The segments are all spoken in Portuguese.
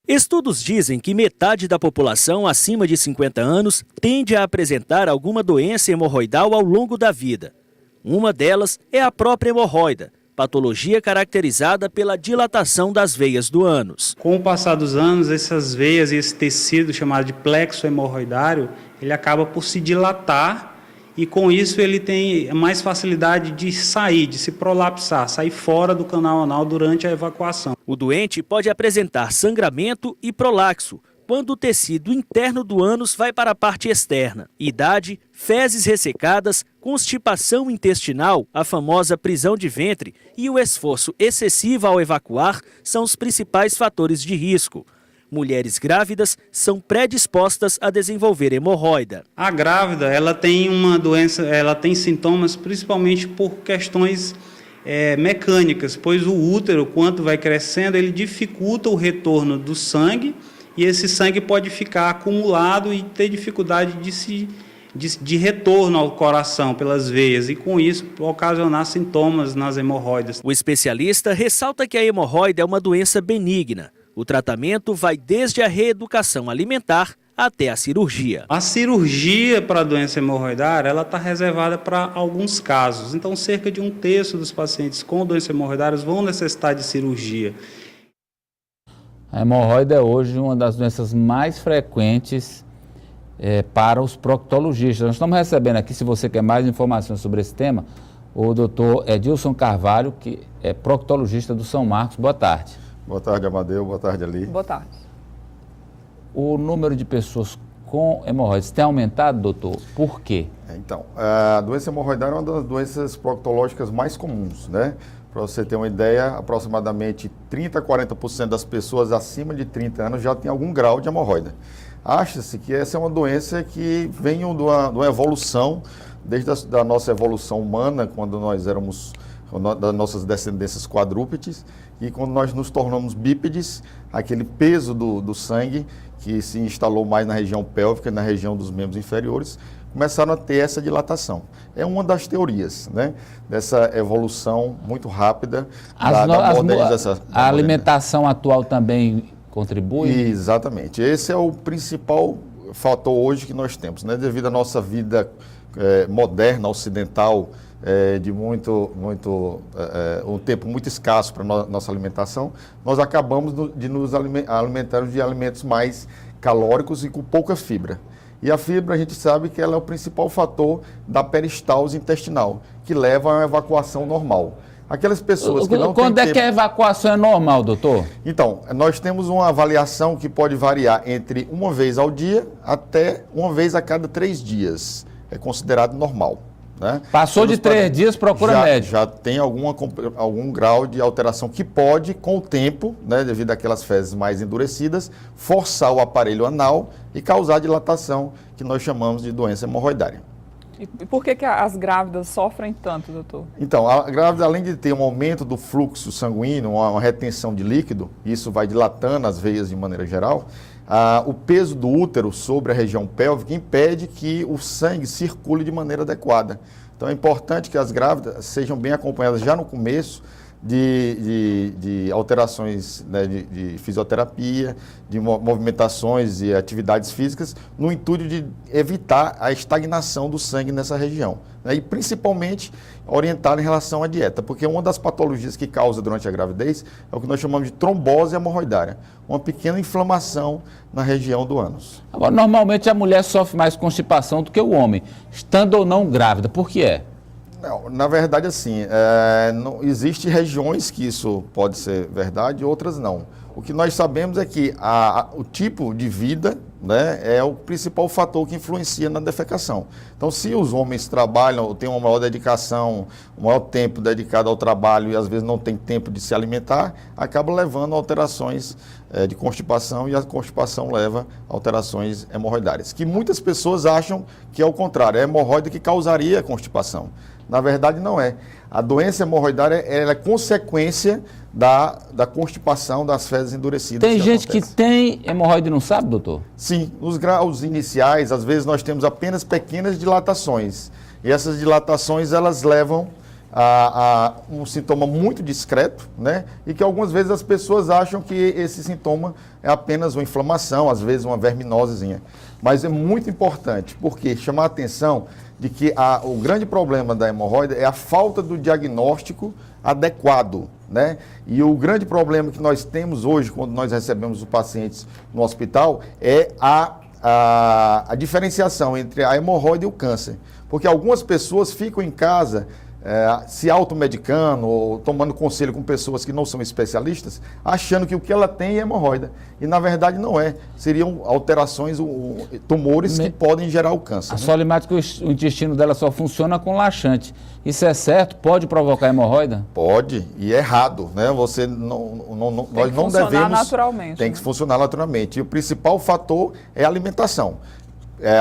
Estudos dizem que metade da população acima de 50 anos tende a apresentar alguma doença hemorroidal ao longo da vida. Uma delas é a própria hemorroida, patologia caracterizada pela dilatação das veias do ânus. Com o passar dos anos, essas veias e esse tecido chamado de plexo hemorroidário, ele acaba por se dilatar e com isso ele tem mais facilidade de sair, de se prolapsar, sair fora do canal anal durante a evacuação. O doente pode apresentar sangramento e prolaxo, quando o tecido interno do ânus vai para a parte externa. Idade, fezes ressecadas, constipação intestinal, a famosa prisão de ventre e o esforço excessivo ao evacuar são os principais fatores de risco. Mulheres grávidas são predispostas a desenvolver hemorroida. A grávida, ela tem uma doença, ela tem sintomas principalmente por questões mecânicas, pois o útero, quanto vai crescendo, ele dificulta o retorno do sangue e esse sangue pode ficar acumulado e ter dificuldade de retorno ao coração pelas veias e, com isso, ocasionar sintomas nas hemorroidas. O especialista ressalta que a hemorroida é uma doença benigna. O tratamento vai desde a reeducação alimentar até a cirurgia. A cirurgia para a doença hemorroidária, ela está reservada para alguns casos. Então, cerca de 1/3 dos pacientes com doença hemorroidária vão necessitar de cirurgia. A hemorroida é hoje uma das doenças mais frequentes para os proctologistas. Nós estamos recebendo aqui, se você quer mais informações sobre esse tema, o doutor Edilson Carvalho, que é proctologista do São Marcos. Boa tarde. Boa tarde, Amadeu. Boa tarde, Ali. Boa tarde. O número de pessoas com hemorroidas tem aumentado, doutor? Por quê? Então, a doença hemorroidária é uma das doenças proctológicas mais comuns, né? Para você ter uma ideia, aproximadamente 30% a 40% das pessoas acima de 30 anos já tem algum grau de hemorroida. Acha-se que essa é uma doença que vem de uma evolução, desde a nossa evolução humana, quando nós éramos das nossas descendências quadrúpedes, e quando nós nos tornamos bípedes, aquele peso do sangue que se instalou mais na região pélvica e na região dos membros inferiores, começaram a ter essa dilatação. É uma das teorias, né, dessa evolução muito rápida da modernização. A alimentação atual também contribui? Exatamente. Esse é o principal fator hoje que nós temos, né, devido à nossa vida moderna, ocidental, de um tempo muito escasso para nossa alimentação, nós acabamos de nos alimentar de alimentos mais calóricos e com pouca fibra. E a fibra, a gente sabe que ela é o principal fator da peristalse intestinal, que leva a uma evacuação normal. Aquelas pessoas que não têm Quando é que a evacuação é normal, doutor? Então, nós temos uma avaliação que pode variar entre uma vez ao dia até uma vez a cada 3 dias. É considerado normal. Né? Passou de 3 dias, procura médico. Já tem algum grau de alteração que pode, com o tempo, né, devido àquelas fezes mais endurecidas, forçar o aparelho anal e causar dilatação, que nós chamamos de doença hemorroidária. E por que as grávidas sofrem tanto, doutor? Então, a grávida, além de ter um aumento do fluxo sanguíneo, uma retenção de líquido, isso vai dilatando as veias de maneira geral, o peso do útero sobre a região pélvica impede que o sangue circule de maneira adequada. Então é importante que as grávidas sejam bem acompanhadas já no começo de alterações, né, de fisioterapia, de movimentações e atividades físicas, no intuito de evitar a estagnação do sangue nessa região, né, e principalmente orientar em relação à dieta, porque uma das patologias que causa durante a gravidez é o que nós chamamos de trombose hemorroidária, uma pequena inflamação na região do ânus. Agora, normalmente a mulher sofre mais constipação do que o homem, estando ou não grávida. Por que é? Não, na verdade, assim, não, existe regiões que isso pode ser verdade, outras não. O que nós sabemos é que o tipo de vida, né, é o principal fator que influencia na defecação. Então, se os homens trabalham, têm uma maior dedicação, um maior tempo dedicado ao trabalho e às vezes não tem tempo de se alimentar, acaba levando a alterações de constipação, e a constipação leva a alterações hemorroidárias, que muitas pessoas acham que é o contrário, é a hemorroida que causaria a constipação. Na verdade, não é. A doença hemorroidária ela é consequência da constipação das fezes endurecidas. Tem gente que tem hemorroide e não sabe, doutor? Sim, nos graus iniciais, às vezes nós temos apenas pequenas dilatações. E essas dilatações, elas levam um sintoma muito discreto, né? E que algumas vezes as pessoas acham que esse sintoma é apenas uma inflamação, às vezes uma verminosezinha. Mas é muito importante, porque chamar a atenção de que o grande problema da hemorroida é a falta do diagnóstico adequado, né? E o grande problema que nós temos hoje, quando nós recebemos os pacientes no hospital, é a diferenciação entre a hemorroida e o câncer. Porque algumas pessoas ficam em casa se automedicando ou tomando conselho com pessoas que não são especialistas, achando que o que ela tem é hemorroida. E na verdade não é. Seriam alterações, tumores que podem gerar o câncer. A solimática, o intestino dela só funciona com laxante. Isso é certo? Pode provocar hemorroida? Pode, e é errado, né? Você nós não devemos... naturalmente. Tem que funcionar naturalmente. E o principal fator é a alimentação.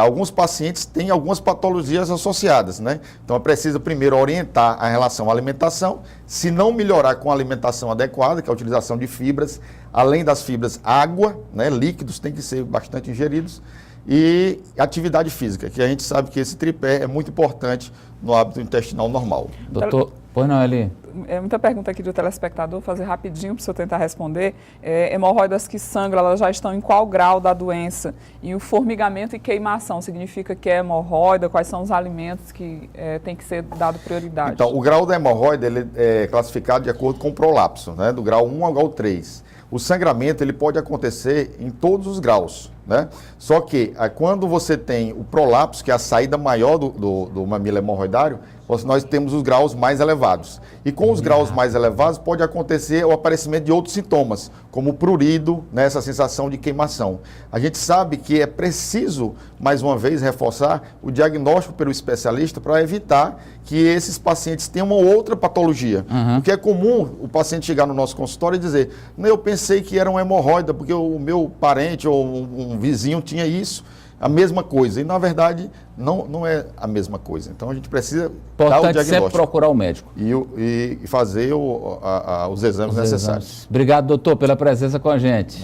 Alguns pacientes têm algumas patologias associadas, né? Então é preciso primeiro orientar a relação à alimentação. Se não melhorar com a alimentação adequada, que é a utilização de fibras, além das fibras, água, né? Líquidos têm que ser bastante ingeridos, e atividade física, que a gente sabe que esse tripé é muito importante no hábito intestinal normal. Doutor, pois não, Eli? É muita pergunta aqui do telespectador, vou fazer rapidinho para o senhor tentar responder. Hemorroidas que sangram, elas já estão em qual grau da doença? E o formigamento e queimação, significa que é hemorroida? Quais são os alimentos que tem que ser dado prioridade? Então, o grau da hemorroida ele é classificado de acordo com o prolapso, né? Do grau 1 ao grau 3. O sangramento ele pode acontecer em todos os graus, né? Só que quando você tem o prolapso, que é a saída maior do mamilo hemorroidário, nós temos os graus mais elevados. E com os graus mais elevados pode acontecer o aparecimento de outros sintomas, como prurido, né, essa sensação de queimação. A gente sabe que é preciso, mais uma vez, reforçar o diagnóstico pelo especialista para evitar que esses pacientes tenham uma outra patologia. Porque é comum o paciente chegar no nosso consultório e dizer: não, eu pensei que era uma hemorroida, porque o meu parente ou um vizinho tinha isso. A mesma coisa, e na verdade não é a mesma coisa. Então a gente precisa dar o diagnóstico. Sempre procurar o médico. E fazer os exames necessários. Obrigado, doutor, pela presença com a gente.